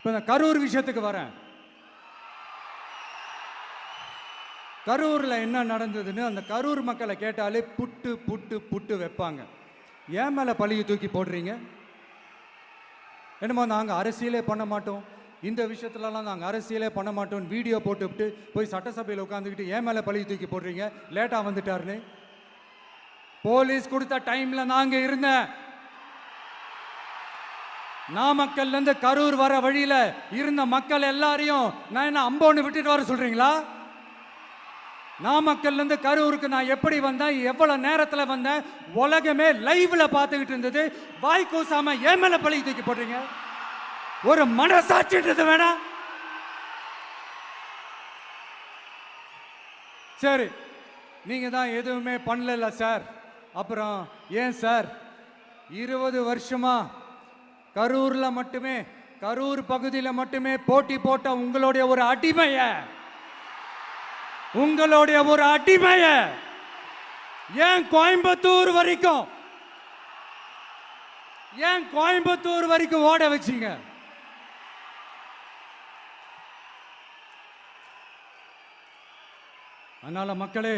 இப்போ நான் கரூர் விஷயத்துக்கு வரேன். கரூரில் என்ன நடந்ததுன்னு அந்த கரூர் மக்களை கேட்டாலே புட்டு புட்டு புட்டு வைப்பாங்க. ஏன் மேலே பழியை தூக்கி போடுறீங்க? என்னமோ நாங்கள் அரசியலே பண்ண மாட்டோம், இந்த விஷயத்துலலாம் நாங்கள் அரசியலே பண்ண மாட்டோம்னு வீடியோ போட்டுவிட்டு போய் சட்டசபையில் உட்காந்துக்கிட்டு ஏன் மேலே பழியை தூக்கி போடுறீங்க? லேட்டாக வந்துட்டாருன்னு. போலீஸ் கொடுத்த டைமில் நாங்கள் இருந்தேன். நாமக்கல்லேருந்து கரூர் வர வழியில் இருந்த மக்கள் எல்லாரையும் நான் என்ன அம்போன்னு விட்டுட்டு வர சொல்கிறீங்களா? நாமக்கல்லேருந்து கரூருக்கு நான் எப்படி வந்தேன், எவ்வளோ நேரத்தில் வந்தேன், உலகமே லைவ்ல பார்த்துக்கிட்டு இருந்தது. வாய் கூசாம ஏன் மேலே பழி தூக்கி போடுறீங்க? ஒரு மனசாட்சின்றது வேணாம்? சரி, நீங்கள் தான் எதுவுமே பண்ணல சார். அப்புறம் ஏன் சார் 20 வருஷமா கரூரில் மட்டுமே, கரூர் பகுதியில் மட்டுமே போட்டி போட்ட உங்களுடைய ஒரு அடிமைய ஏன் கோயம்புத்தூர் வரைக்கும் ஓட வச்சீங்க? அதனால மக்களே,